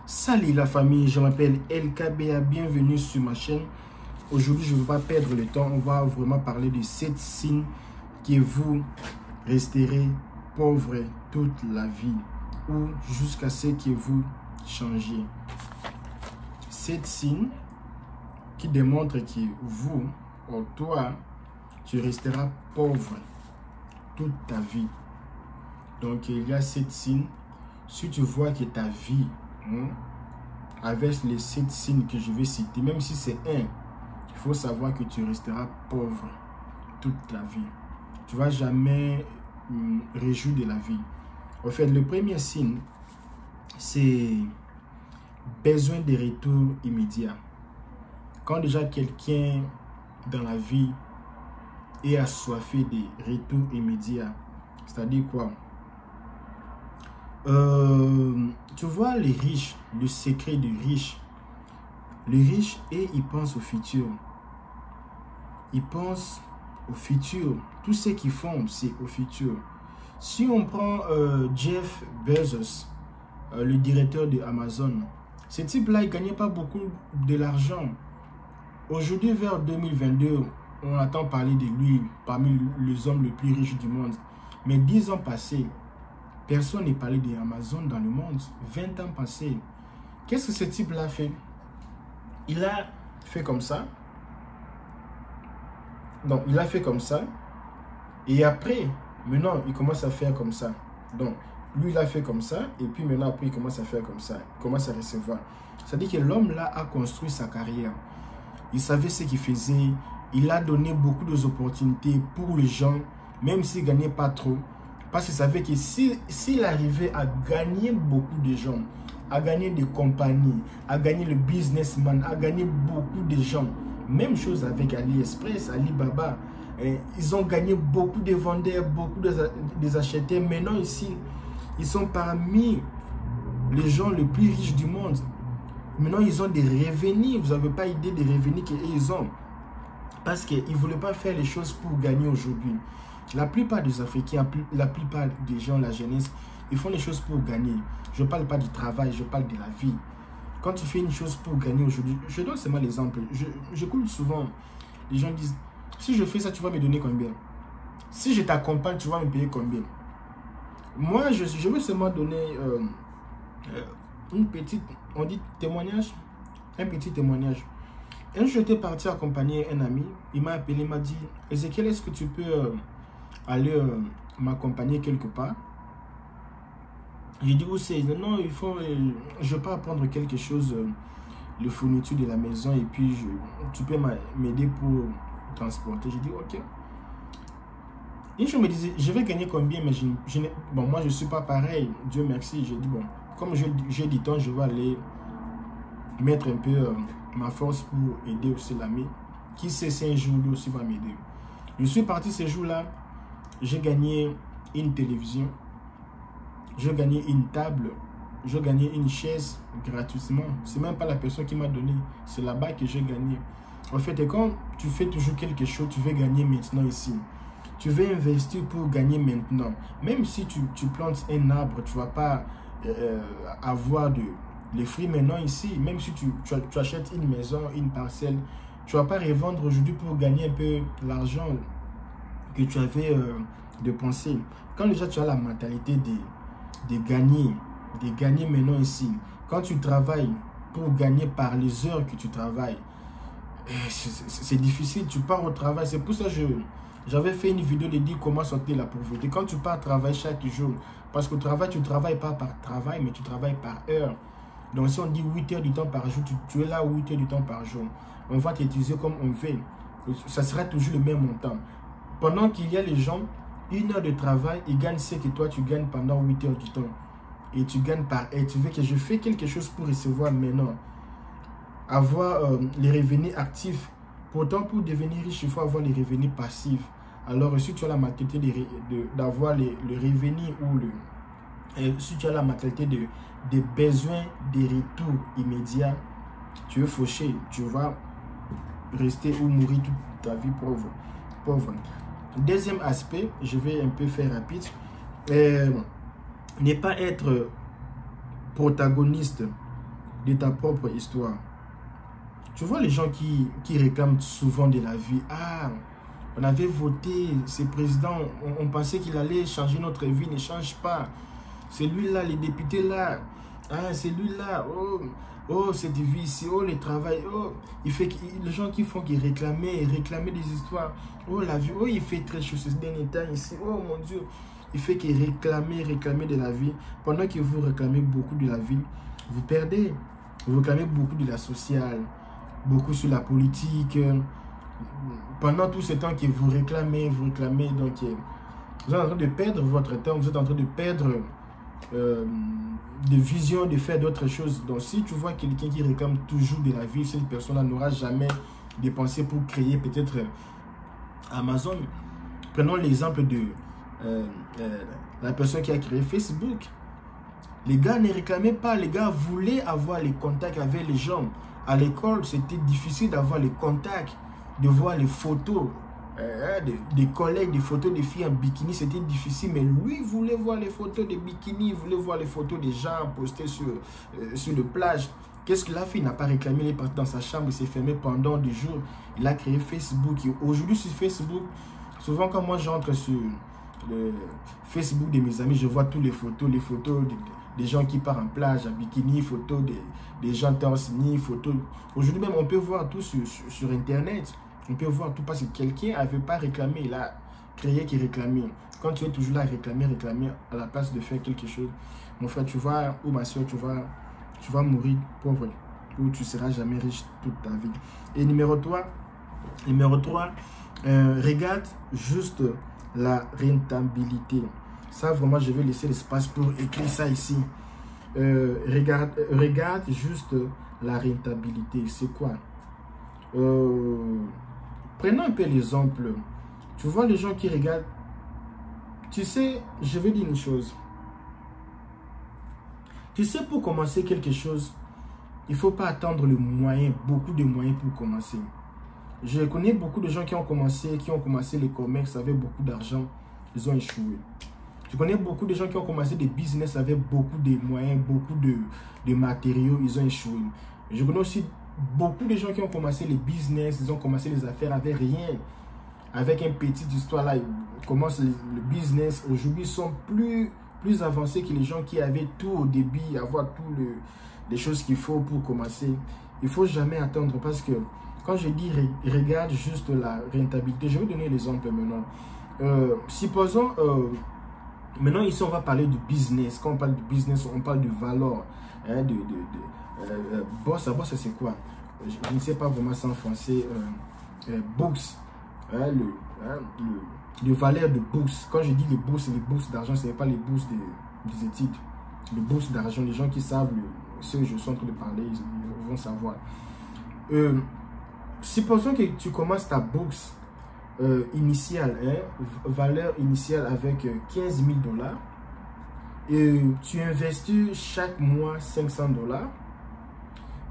Salut la famille, je m'appelle LKBA, bienvenue sur ma chaîne. Aujourd'hui, je ne veux pas perdre le temps, on va vraiment parler de 7 signes que vous resterez pauvre toute la vie ou jusqu'à ce que vous changiez. 7 signes qui démontrent que vous, ou toi, tu resteras pauvre toute ta vie. Donc, il y a 7 signes. Si tu vois que ta vie, avec les 7 signes que je vais citer, même si c'est un, il faut savoir que tu resteras pauvre toute ta vie. Tu ne vas jamais réjouir de la vie. En fait, le premier signe, c'est besoin de retour immédiat. Quand déjà quelqu'un dans la vie est assoiffé de retour immédiat, c'est-à-dire quoi? Tu vois les riches, le secret des riches. Les riches, et ils pensent au futur. Ils pensent au futur. Tout ce qu'ils font, c'est au futur. Si on prend Jeff Bezos, le directeur de Amazon, ce type-là, il ne gagnait pas beaucoup de l'argent. Aujourd'hui, vers 2022, on entend parler de lui parmi les hommes les plus riches du monde. Mais 10 ans passés, personne n'est parlé d'Amazon dans le monde. 20 ans passés. Qu'est-ce que ce type-là fait? Il a fait comme ça. Donc, il a fait comme ça. Et après, maintenant, il commence à faire comme ça. Donc, lui, il a fait comme ça. Et puis maintenant, après, il commence à faire comme ça. Il commence à recevoir. C'est-à-dire que l'homme-là a construit sa carrière. Il savait ce qu'il faisait. Il a donné beaucoup d'opportunités pour les gens, même s'il ne gagnait pas trop. Parce qu'il savait que s'il arrivait à gagner beaucoup de gens, à gagner des compagnies, à gagner le businessman, à gagner beaucoup de gens, même chose avec AliExpress, Alibaba, ils ont gagné beaucoup de vendeurs, beaucoup des acheteurs. Maintenant ici, ils sont parmi les gens les plus riches du monde. Maintenant, ils ont des revenus. Vous n'avez pas idée des revenus qu'ils ont. Parce qu'ils ne voulaient pas faire les choses pour gagner aujourd'hui. La plupart des Africains, la plupart des gens, la jeunesse, ils font les choses pour gagner. Je ne parle pas du travail, je parle de la vie. Quand tu fais une chose pour gagner aujourd'hui, je donne seulement l'exemple. J'écoute souvent, les gens disent, si je fais ça, tu vas me donner combien? Si je t'accompagne, tu vas me payer combien? Moi, je veux seulement donner une petite, on dit témoignage, un petit témoignage. Un jour, j'étais parti accompagner un ami. Il m'a appelé, il m'a dit, Ezekiel, est-ce que tu peux aller m'accompagner quelque part? J'ai dit, où c'est? Non, il faut, je ne vais pas prendre quelque chose, les fournitures de la maison, et puis tu peux m'aider pour transporter. J'ai dit, ok. Et je me disais, je vais gagner combien? Mais bon, moi, je ne suis pas pareil. Dieu merci. J'ai dit, bon, comme j'ai dit tant, je vais aller mettre un peu ma force pour aider aussi l'ami. Qui sait si un jour lui aussi va m'aider. Je suis parti ce jour-là. J'ai gagné une télévision. J'ai gagné une table. J'ai gagné une chaise gratuitement. C'est même pas la personne qui m'a donné. C'est là-bas que j'ai gagné. En fait, quand tu fais toujours quelque chose, tu veux gagner maintenant ici. Tu veux investir pour gagner maintenant. Même si tu plantes un arbre, tu ne vas pas avoir les fruits maintenant ici. Même si tu achètes une maison, une parcelle, tu ne vas pas revendre aujourd'hui pour gagner un peu l'argent que tu avais dépensé. Quand déjà tu as la mentalité de gagner maintenant ici, quand tu travailles pour gagner par les heures que tu travailles, c'est difficile. Tu pars au travail. C'est pour ça que j'avais fait une vidéo de dire comment sortir la pauvreté. Quand tu pars travailler chaque jour, parce qu'au travail, tu ne travailles pas par travail, mais tu travailles par heure. Donc si on dit 8 heures du temps par jour, tu es là 8 heures du temps par jour. On va t'utiliser comme on veut. Ça sera toujours le même montant. Pendant qu'il y a les gens, 1 heure de travail, ils gagnent ce que toi tu gagnes pendant 8 heures du temps. Et tu gagnes par heure. Tu veux que je fais quelque chose pour recevoir maintenant. Avoir les revenus actifs. Pourtant, pour devenir riche, il faut avoir les revenus passifs. Alors, si tu as la mentalité d'avoir le revenu ou si tu as la mentalité de besoin de retour immédiat, tu es fauché. Tu vas rester ou mourir toute ta vie pauvre. Deuxième aspect, je vais un peu faire rapide. Ne pas être protagoniste de ta propre histoire. Tu vois les gens qui réclament souvent de la vie. Ah, on avait voté, ce président, on pensait qu'il allait changer notre vie, ne change pas. C'est lui-là, les députés là. Ah, c'est lui-là. Oh, oh, cette vie ici. Oh, le travail. Oh, il fait les gens qui réclamaient des histoires. Oh, la vie. Oh, il fait très chaud ce dernier temps ici. Oh, mon Dieu. Il fait qu'ils réclament de la vie. Pendant que vous réclamez beaucoup de la vie, vous perdez. Vous réclamez beaucoup de la sociale, beaucoup sur la politique. Pendant tout ce temps que vous réclamez, donc vous êtes en train de perdre votre temps, vous êtes en train de perdre de vision, de faire d'autres choses. Donc si tu vois quelqu'un qui réclame toujours de la vie, cette personne-là n'aura jamais dépensé pour créer peut-être Amazon. Prenons l'exemple de la personne qui a créé Facebook. Les gars ne réclamaient pas, les gars voulaient avoir les contacts avec les gens. À l'école, c'était difficile d'avoir les contacts, de voir les photos des collègues, des photos de filles en bikini, c'était difficile, mais lui voulait voir les photos de bikini, il voulait voir les photos des gens postés sur le plage. Qu'est-ce qu'il a fait? Il n'a pas réclamé, il est parti dans sa chambre, il s'est fermé pendant des jours. Il a créé Facebook. Aujourd'hui sur Facebook, souvent quand moi j'entre sur le Facebook de mes amis, je vois toutes les photos des gens qui partent en plage, en bikini, photos des gens torse nu, photos. Aujourd'hui même, on peut voir tout sur Internet. On peut voir tout parce que quelqu'un n'avait pas réclamé, il a créé qui réclamait. Quand tu es toujours là à réclamer à la place de faire quelque chose, mon frère, tu vas, ou ma soeur, tu vas mourir pauvre, ou tu ne seras jamais riche toute ta vie. Et numéro 3, regarde juste la rentabilité. Ça, vraiment, je vais laisser l'espace pour écrire ça ici. Regarde juste la rentabilité. C'est quoi? Prenons un peu l'exemple. Tu vois les gens qui regardent. Tu sais, je vais dire une chose. Tu sais, pour commencer quelque chose, il ne faut pas attendre le moyen, beaucoup de moyens pour commencer. Je connais beaucoup de gens qui ont commencé les commerces avec beaucoup d'argent. Ils ont échoué. Je connais beaucoup de gens qui ont commencé des business avec beaucoup de moyens, beaucoup de matériaux. Ils ont échoué. Je connais aussi beaucoup de gens qui ont commencé les business, ils ont commencé les affaires avec rien. Avec une petite histoire là, ils commencent le business. Aujourd'hui, ils sont plus avancés que les gens qui avaient tout au début, avoir toutes les choses qu'il faut pour commencer. Il ne faut jamais attendre parce que quand je dis regarde juste la rentabilité, je vais donner l'exemple maintenant. Supposons, maintenant ici on va parler de business. Quand on parle de business, on parle de valeur. Hein, bourse, c'est quoi? Je ne sais pas vraiment ça en français. Bourse. Hein, le valeur de bourse. Quand je dis les bourses d'argent, ce n'est pas les bourses des études. Les bourses d'argent, les gens qui savent ce que je suis en train de parler, ils vont savoir. Supposons que tu commences ta bourse initiale, hein, valeur initiale avec 15 000 $. Et tu investis chaque mois 500 $.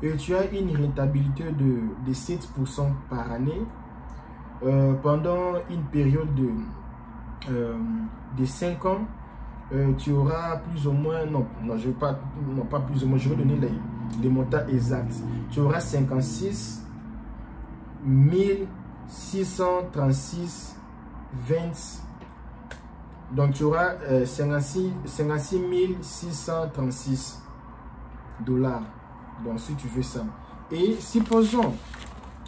Et tu as une rentabilité de 7% par année. Pendant une période de 5 ans, tu auras plus ou moins, pas plus ou moins, je vais donner les montants exacts. Tu auras 56 636 20. Donc tu auras 56 636 $. Donc si tu fais ça. Et supposons,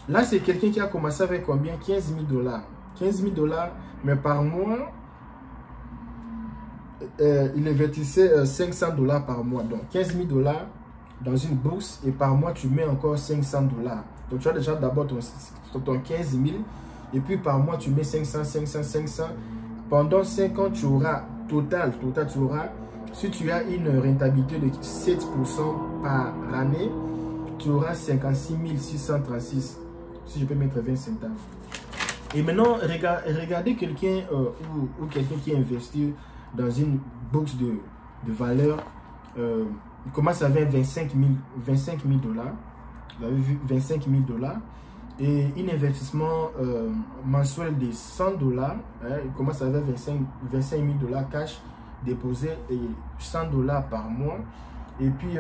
là c'est quelqu'un qui a commencé avec combien? 15 000 $. 15 000 $, mais par mois, il investissait 500 $ par mois. Donc 15 000 $ dans une bourse et par mois tu mets encore 500 $. Donc tu as déjà d'abord ton 15 000 et puis par mois tu mets 500. Pendant 5 ans tu auras, total tu auras, si tu as une rentabilité de 7% par année, tu auras 56 636. Si je peux mettre 20 centimes. Et maintenant, regardez quelqu'un ou quelqu'un qui investit dans une bourse de valeur. Il commence avec 25 000 $. Vous avez vu, 25 000 $. Et un investissement mensuel de 100 $. Hein, il commence avec 25 000 $ cash déposé et 100 $ par mois. et puis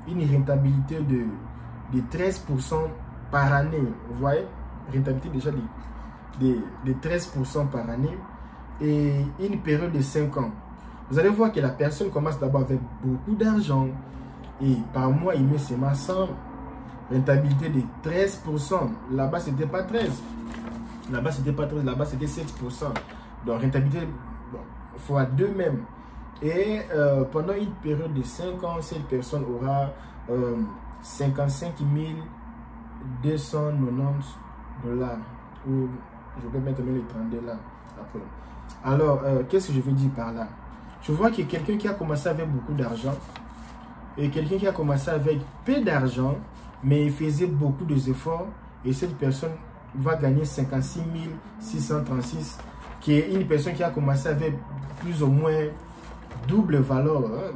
une rentabilité de 13% par année. Vous voyez, rentabilité déjà de 13% par année et une période de 5 ans. Vous allez voir que la personne commence d'abord avec beaucoup d'argent et par mois, il met seulement 100. Rentabilité de 13%. Là-bas, c'était pas 13. Là-bas, c'était pas 13. Là-bas, c'était 7%. Donc, rentabilité fois 2 même. Et pendant une période de 5 ans, cette personne aura 55 290 $. Ou je peux mettre les 32 là après. Alors, qu'est-ce que je veux dire par là? Je vois que quelqu'un qui a commencé avec beaucoup d'argent et quelqu'un qui a commencé avec peu d'argent, mais il faisait beaucoup d'efforts, et cette personne va gagner 56 636, qui est une personne qui a commencé avec plus ou moins double valeur, hein?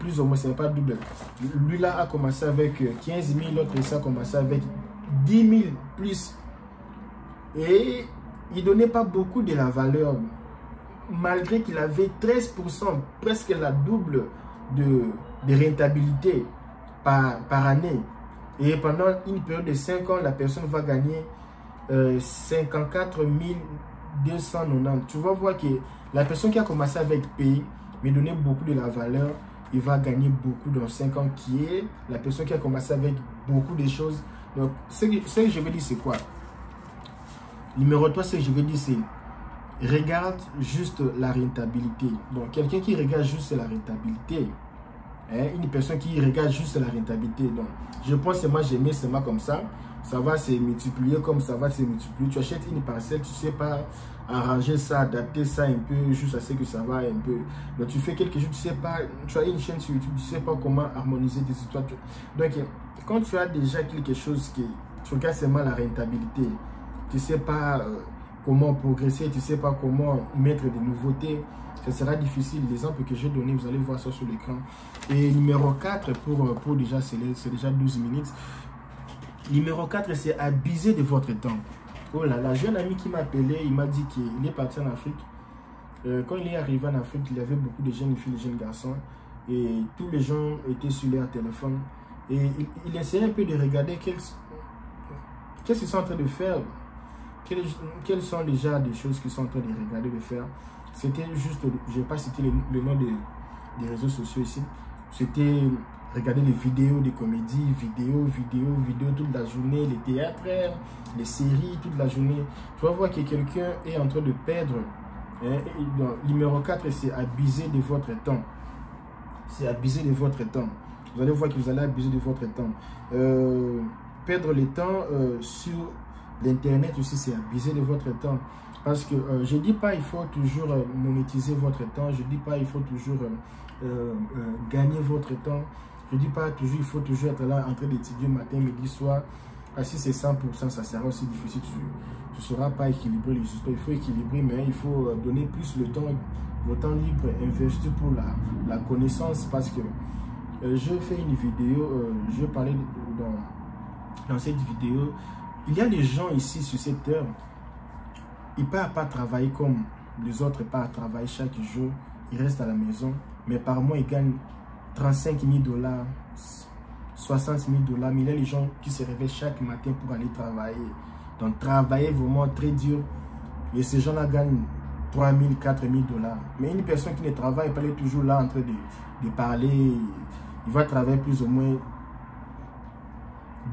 Plus ou moins, ce n'est pas double. Lui là a commencé avec 15 000, l'autre ça a commencé avec 10 000 plus. Et il ne donnait pas beaucoup de la valeur, malgré qu'il avait 13%, presque la double de rentabilité par année. Et pendant une période de 5 ans, la personne va gagner 54 290. Tu vas voir que la personne qui a commencé avec P, mais donner beaucoup de la valeur, il va gagner beaucoup dans 5 ans, qui est la personne qui a commencé avec beaucoup de choses. Donc, ce que je veux dire, c'est quoi? Numéro 3, ce que je veux dire, c'est regarde juste la rentabilité. Donc, quelqu'un qui regarde juste la rentabilité, hein, une personne qui regarde juste la rentabilité. Donc, je pense que moi, j'ai mis seulement comme ça. Ça va se multiplier comme ça va se multiplier. Tu achètes une parcelle, tu ne sais pas arranger ça, adapter ça un peu, juste à ce que ça va un peu. Donc, tu fais quelque chose, tu sais pas, tu as une chaîne sur YouTube, tu ne sais pas comment harmoniser tes histoires. Donc, quand tu as déjà quelque chose qui, tu regardes seulement la rentabilité, tu ne sais pas comment progresser, tu ne sais pas comment mettre des nouveautés, ce sera difficile. L'exemple que j'ai donné, vous allez voir ça sur l'écran. Et numéro 4, pour déjà, c'est déjà 12 minutes. Numéro 4, c'est abuser de votre temps. Oh là là, j'ai un ami qui m'a appelé, il m'a dit qu'il est parti en Afrique. Quand il est arrivé en Afrique, il y avait beaucoup de jeunes filles, de jeunes garçons. Et tous les gens étaient sur leur téléphone. Et il essayait un peu de regarder qu'est-ce qu'ils sont en train de faire. Quelles sont déjà des choses qu'ils sont en train de regarder, de faire. C'était juste, je ne vais pas citer le nom des réseaux sociaux ici. C'était regarder les vidéos des comédies, vidéos toute la journée, les théâtres, les séries, toute la journée. Tu vas voir que quelqu'un est en train de perdre. Hein, numéro 4, c'est abuser de votre temps. C'est abuser de votre temps. Vous allez voir que vous allez abuser de votre temps. Perdre le temps sur l'Internet aussi, c'est abuser de votre temps. Parce que je ne dis pas il faut toujours monétiser votre temps. Je ne dis pas il faut toujours gagner votre temps. Je ne dis pas toujours il faut toujours être là en train d'étudier matin, midi, soir. Parce que si c'est 100%, ça sera aussi difficile. Tu ne sauras pas équilibrer les histoires. Il faut équilibrer, mais il faut donner plus le temps, votre temps libre, investir pour la connaissance. Parce que je fais une vidéo, je parlais dans cette vidéo. Il y a des gens ici sur cette terre, ils ne partent pas travailler comme les autres partent travailler chaque jour. Ils restent à la maison, mais par mois, ils gagnent 35 000 $, 60 000 $. Mais il y a les gens qui se réveillent chaque matin pour aller travailler. Donc, travailler vraiment très dur. Et ces gens-là gagnent 3 000, 4 000 $. Mais une personne qui ne travaille pas, elle est toujours là en train de parler. Il va travailler plus ou moins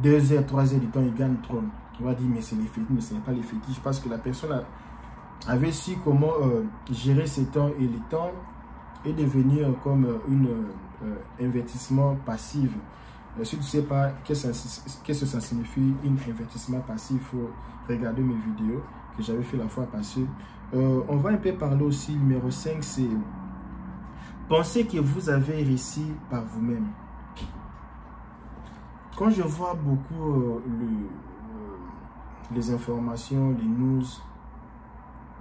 2 heures, 3 heures du temps, il gagne trop. On va dire, mais c'est les fétiches, mais ce n'est pas les fétiches. Parce que la personne avait su comment gérer ses temps. Et le temps est devenu comme un investissement passif. Si tu ne sais pas qu'est-ce que ça signifie, un investissement passif, il faut regarder mes vidéos que j'avais fait la fois passée. On va un peu parler aussi, numéro 5, c'est penser que vous avez réussi par vous-même. Quand je vois beaucoup les informations, les news,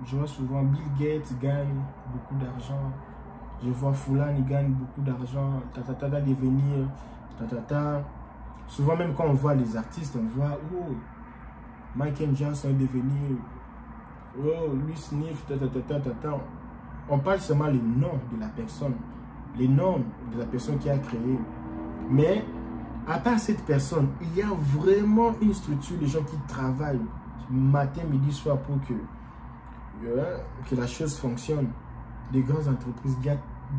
je vois souvent Bill Gates gagne beaucoup d'argent. Je vois Fulani gagne beaucoup d'argent. Tatata devenir. Tatata. Souvent même quand on voit les artistes, on voit Michael Jackson devenir. Louis Smith. On parle seulement les noms de la personne. les normes de la personne qui a créé. Mais à part cette personne, il y a vraiment une structure de gens qui travaillent matin, midi, soir pour que la chose fonctionne. Des grandes entreprises, il y a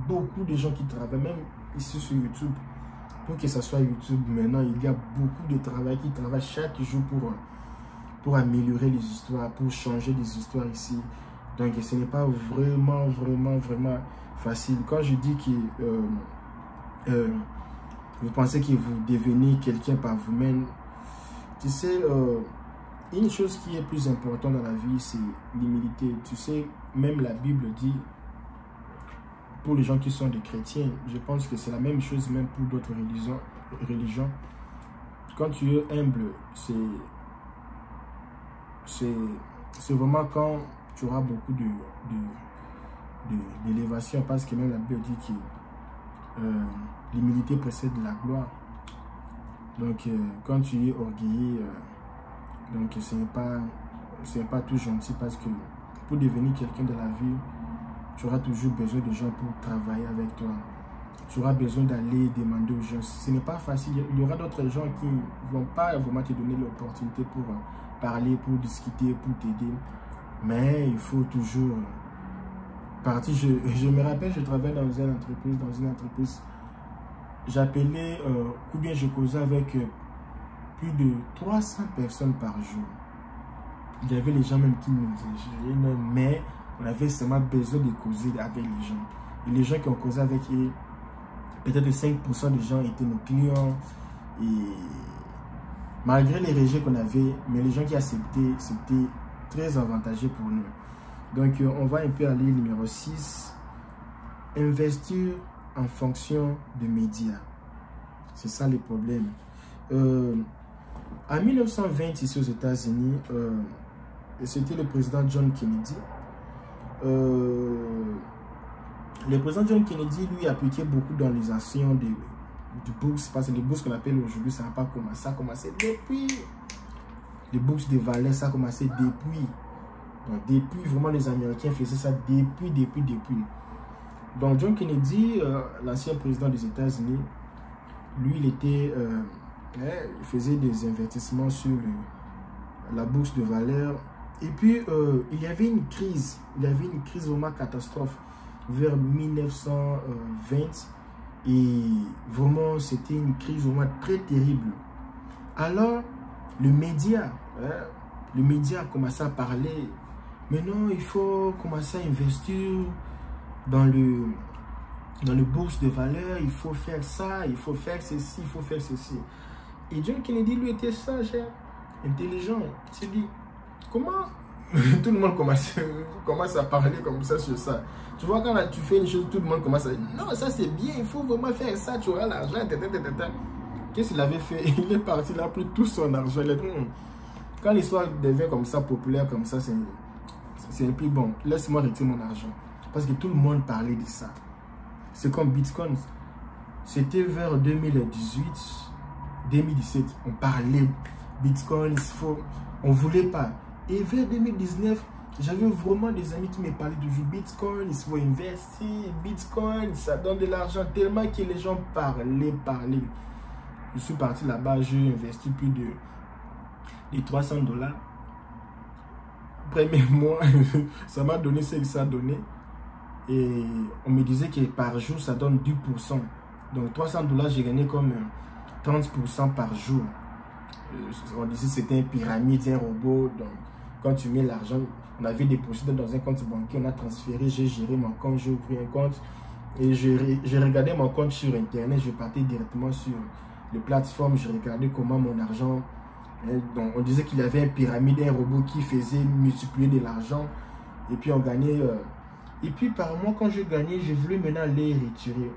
beaucoup de gens qui travaillent, même ici sur YouTube. Pour que ça soit YouTube, maintenant, il y a beaucoup de travail qui travaillent chaque jour pour améliorer les histoires, pour changer des histoires ici. Donc, ce n'est pas vraiment facile. Quand je dis que vous pensez que vous devenez quelqu'un par vous-même, tu sais, une chose qui est plus importante dans la vie, c'est l'humilité. Tu sais, même la Bible dit, pour les gens qui sont des chrétiens, je pense que c'est la même chose même pour d'autres religions. Quand tu es humble, c'est vraiment quand tu auras beaucoup d'élévation, parce que même la Bible dit que l'humilité précède la gloire. Donc quand tu es orgueilleux, donc ce n'est pas tout gentil, parce que pour devenir quelqu'un de la vie, tu auras toujours besoin de gens pour travailler avec toi. Tu auras besoin d'aller demander aux gens. Ce n'est pas facile. Il y aura d'autres gens qui ne vont pas vraiment te donner l'opportunité pour parler, pour discuter, pour t'aider. Mais il faut toujours partir. Je me rappelle, je travaillais dans une entreprise. J'appelais, ou bien je causais avec plus de 300 personnes par jour. Il y avait les gens même qui nous disaient, mais on avait seulement besoin de causer avec les gens. Et les gens qui ont causé avec eux, peut-être 5% des gens étaient nos clients. Et malgré les rejets qu'on avait, mais les gens qui acceptaient, c'était très avantageux pour nous. Donc, on va un peu aller numéro 6. Investir en fonction des médias. C'est ça le problème. En 1920, ici aux États-Unis, c'était le président John Kennedy. Le président John Kennedy, lui, appliquait beaucoup dans les actions du bourse, parce que les bourses qu'on appelle aujourd'hui, ça n'a pas commencé. Ça a commencé depuis les bourses de valeurs, ça a commencé depuis. Donc, depuis, vraiment, les Américains faisaient ça depuis. Donc, John Kennedy, l'ancien président des États-Unis, lui, il faisait des investissements sur la bourse de valeurs. Et puis, il y avait une crise vraiment catastrophe vers 1920. Et vraiment, c'était une crise vraiment très terrible. Alors, le média a commencé à parler. Maintenant, il faut commencer à investir dans le bourse de valeur. Il faut faire ça, il faut faire ceci, il faut faire ceci. Et John Kennedy, lui, était sage, intelligent. Il s'est dit, comment tout le monde commence à parler comme ça sur ça? Tu vois, quand là, tu fais une chose, tout le monde commence à dire, non, ça c'est bien, il faut vraiment faire ça, tu auras l'argent. Qu'est-ce qu'il avait fait? Il est parti, il a pris tout son argent. Quand l'histoire devient comme ça, populaire comme ça, c'est plus bon. Laisse-moi retirer mon argent. Parce que tout le monde parlait de ça. C'est comme Bitcoin. C'était vers 2018, 2017. On parlait Bitcoin, on ne voulait pas. Et vers 2019, j'avais vraiment des amis qui me parlaient de Bitcoin, il faut investir, Bitcoin, ça donne de l'argent, tellement que les gens parlaient. Je suis parti là-bas, j'ai investi plus de $300. Premier mois, ça m'a donné ce que ça a donné. Et on me disait que par jour, ça donne 10%. Donc $300, j'ai gagné comme 30% par jour. On disait que c'était une pyramide, un robot. Donc, quand tu mets l'argent, on avait déposité dans un compte bancaire, on a transféré, j'ai géré mon compte, j'ai ouvert un compte. Et je regardais mon compte sur Internet, je partais directement sur les plateformes, je regardais comment mon argent... Donc, on disait qu'il y avait une pyramide, un robot qui faisait multiplier de l'argent. Et puis, on gagnait... Et puis, par mois, quand je gagnais, je voulais maintenant les retirer.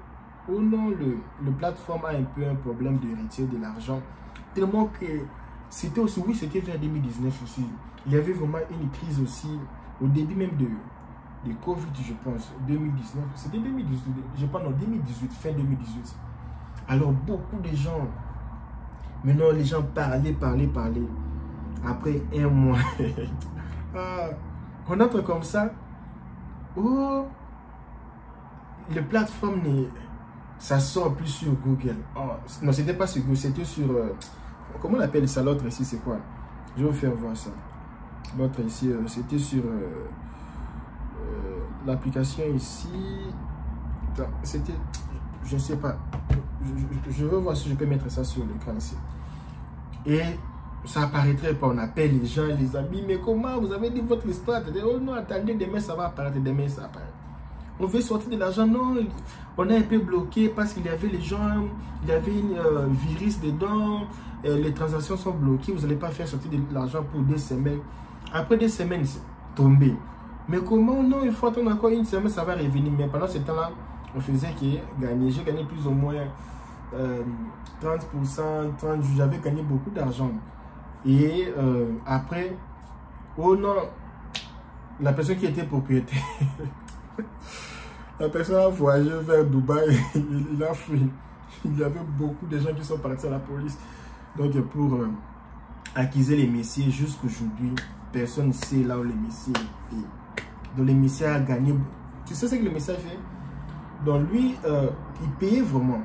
Oh non, le plateforme a un peu un problème de retirer de l'argent. Tellement que c'était aussi... Oui, c'était vers 2019 aussi. Il y avait vraiment une crise aussi, au début même de Covid, je pense, 2019. C'était 2018, je pense, non, 2018, fin 2018. Alors, beaucoup de gens... Maintenant, les gens parlaient. Après un mois, on entre comme ça. Oh, les plateformes ça sort plus sur Google. Oh, non, c'était pas sur Google, c'était sur... comment on appelle ça l'autre ici, c'est quoi? Je vais vous faire voir ça. L'autre ici, c'était sur l'application ici. C'était... Je ne sais pas. Je veux voir si je peux mettre ça sur l'écran ici. Et ça apparaîtrait pas. On appelle les gens, les amis. Mais comment vous avez dit votre histoire? Oh non, attendez, demain ça va apparaître. Demain ça apparaît. On veut sortir de l'argent. Non, on est un peu bloqué parce qu'il y avait les gens, il y avait une virus dedans. Les transactions sont bloquées. Vous n'allez pas faire sortir de l'argent pour des semaines. Après des semaines, c'est tombé. Mais comment? Non, il faut attendre encore une semaine, ça va revenir. Mais pendant ce temps-là, on faisait gagner. J'ai gagné plus ou moins 30%, 30%. J'avais gagné beaucoup d'argent. Et après, oh non, la personne qui était propriétaire, la personne a voyagé vers Dubaï, il a fui. Il y avait beaucoup de gens qui sont partis à la police. Donc pour accuser les messieurs, jusqu'aujourd'hui, personne ne sait là où les messieurs est. Donc les messieurs a gagné. Tu sais ce que le messieurs a fait? Donc lui, il payait vraiment.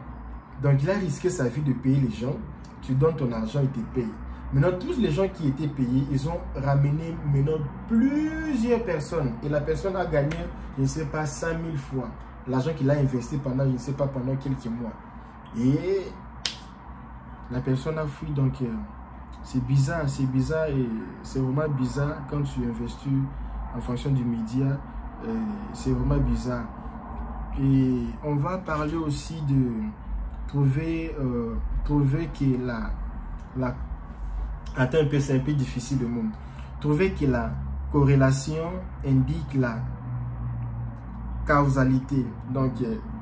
Donc il a risqué sa vie de payer les gens. Tu donnes ton argent, il te paye. Maintenant, tous les gens qui étaient payés, ils ont ramené maintenant plusieurs personnes. Et la personne a gagné, je ne sais pas, 100 000 fois l'argent qu'il a investi pendant, je ne sais pas, pendant quelques mois. Et la personne a fui. Donc, c'est bizarre et c'est vraiment bizarre quand tu investis en fonction du média. C'est vraiment bizarre. Et on va parler aussi de trouver que attends un peu, c'est un peu difficile le mot. Trouver que la corrélation indique la causalité. Donc,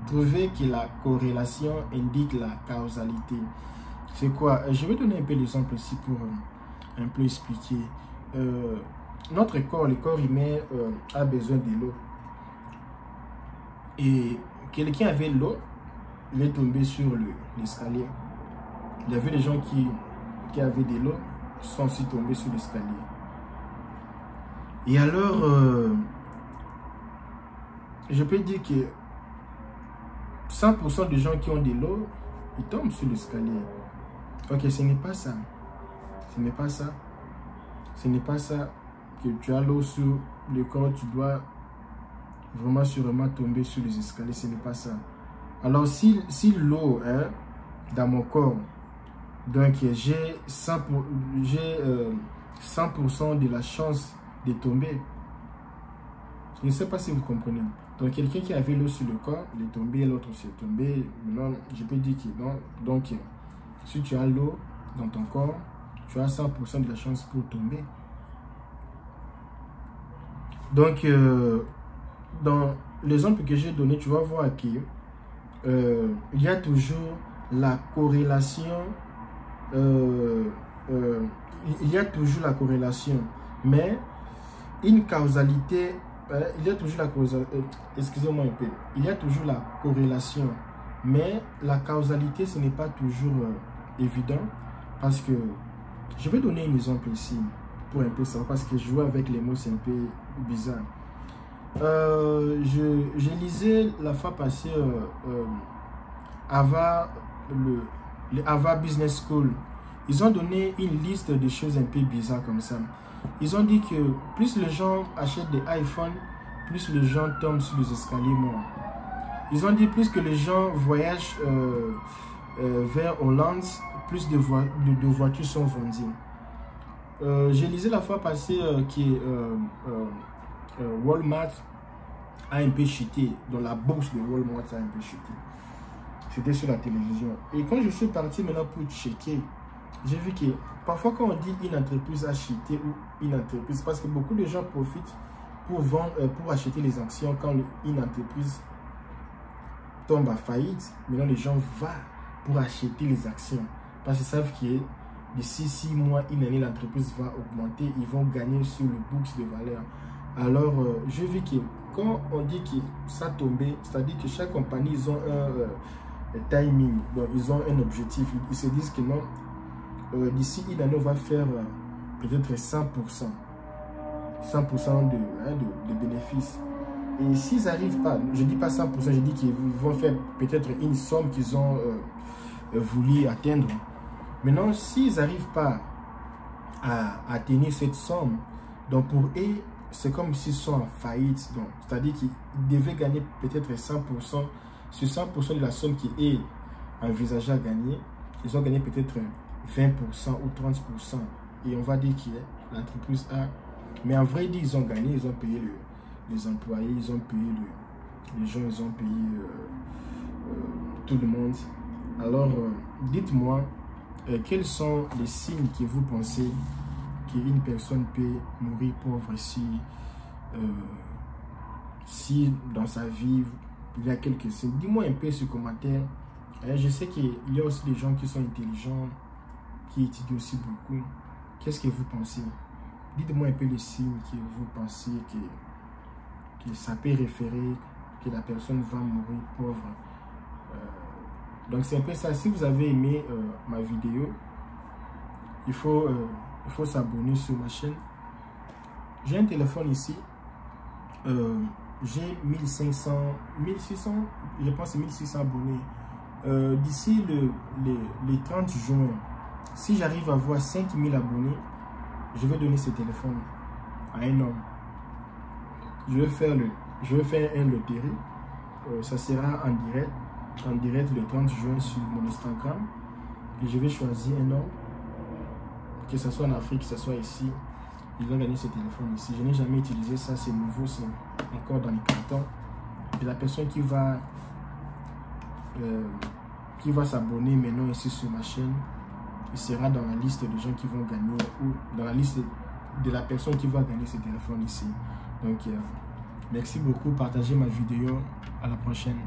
trouver que la corrélation indique la causalité. C'est quoi? Je vais donner un peu d'exemple ici pour un peu expliquer. Notre corps, le corps humain a besoin de l'eau. Et quelqu'un avait l'eau, il est tombé sur l'escalier. Il y avait des gens qui avaient de l'eau, sont aussi tombés sur l'escalier. Et alors, je peux dire que 100% des gens qui ont de l'eau, ils tombent sur l'escalier. Ok, ce n'est pas ça. Ce n'est pas ça. Ce n'est pas ça que tu as l'eau sur le corps, tu dois vraiment sûrement tomber sur les escaliers. Ce n'est pas ça. Alors, si l'eau est dans mon corps, donc j'ai 100% de la chance de tomber. Je ne sais pas si vous comprenez. Donc, quelqu'un qui avait l'eau sur le corps, il est tombé, l'autre s'est tombé. Maintenant, je peux dire que non. Donc, si tu as l'eau dans ton corps, tu as 100% de la chance pour tomber. Donc, dans l'exemple que j'ai donné, tu vas voir qu'il y a toujours la corrélation. Il y a toujours la corrélation, mais une causalité, il y a toujours la causalité, excusez-moi un peu, il y a toujours la corrélation, mais la causalité, ce n'est pas toujours évident, parce que, je vais donner un exemple ici, pour un peu savoir, parce que jouer avec les mots, c'est un peu bizarre. Je lisais la fois passée le Harvard Business School. Ils ont donné une liste de choses un peu bizarres comme ça. Ils ont dit que plus les gens achètent des iPhones, plus les gens tombent sur les escaliers morts. Ils ont dit plus que les gens voyagent vers Hollande, plus de voitures sont vendues. J'ai lisé la fois passée que Walmart a un peu chuté, dans la bourse de Walmart a un peu chuté. C'était sur la télévision. Et quand je suis parti maintenant pour checker, j'ai vu que parfois quand on dit une entreprise a chuté ou une entreprise, parce que beaucoup de gens profitent pour vendre, pour acheter les actions quand une entreprise tombe à faillite. Maintenant les gens vont pour acheter les actions parce qu'ils savent que d'ici 6 mois, une année, l'entreprise va augmenter, ils vont gagner sur le bourse de valeur. Alors, je vis que quand on dit que ça tombait, c'est-à-dire que chaque compagnie, ils ont un timing, donc ils ont un objectif. Ils se disent que non, d'ici une année, on va faire peut-être 100% de bénéfices. Et s'ils n'arrivent pas, je ne dis pas 100%, je dis qu'ils vont faire peut-être une somme qu'ils ont voulu atteindre. Maintenant, s'ils n'arrivent pas à atteindre cette somme, donc pour eux, c'est comme s'ils sont en faillite. C'est-à-dire qu'ils devaient gagner peut-être 100%. Sur 100% de la somme qui est envisagée à gagner, ils ont gagné peut-être 20% ou 30%. Et on va dire que l'entreprise a... Mais en vrai, ils ont gagné, ils ont payé les employés, ils ont payé les gens, ils ont payé tout le monde. Alors, dites-moi, quels sont les signes que vous pensez qu'une personne peut mourir pauvre si dans sa vie, il y a quelques signes. Dis-moi un peu ce commentaire. Je sais qu'il y a aussi des gens qui sont intelligents, qui étudient aussi beaucoup. Qu'est-ce que vous pensez? Dites-moi un peu les signes que vous pensez que ça peut référer, que la personne va mourir pauvre. Donc c'est un peu ça. Si vous avez aimé ma vidéo, il faut s'abonner sur ma chaîne. J'ai un téléphone ici. J'ai 1600, je pense 1600 abonnés. D'ici le 30 juin, si j'arrive à avoir 5000 abonnés, je vais donner ce téléphone à un homme. Je vais faire un loterie. Ça sera en direct le 30 juin sur mon Instagram. Et je vais choisir un homme, que ce soit en Afrique, que ce soit ici. Ils vont gagner ce téléphone ici. Je n'ai jamais utilisé ça, c'est nouveau, c'est encore dans les cartons. Et la personne qui va s'abonner maintenant ici sur ma chaîne, il sera dans la liste des gens qui vont gagner ou dans la liste de la personne qui va gagner ce téléphone ici. Donc, merci beaucoup, partagez ma vidéo, à la prochaine.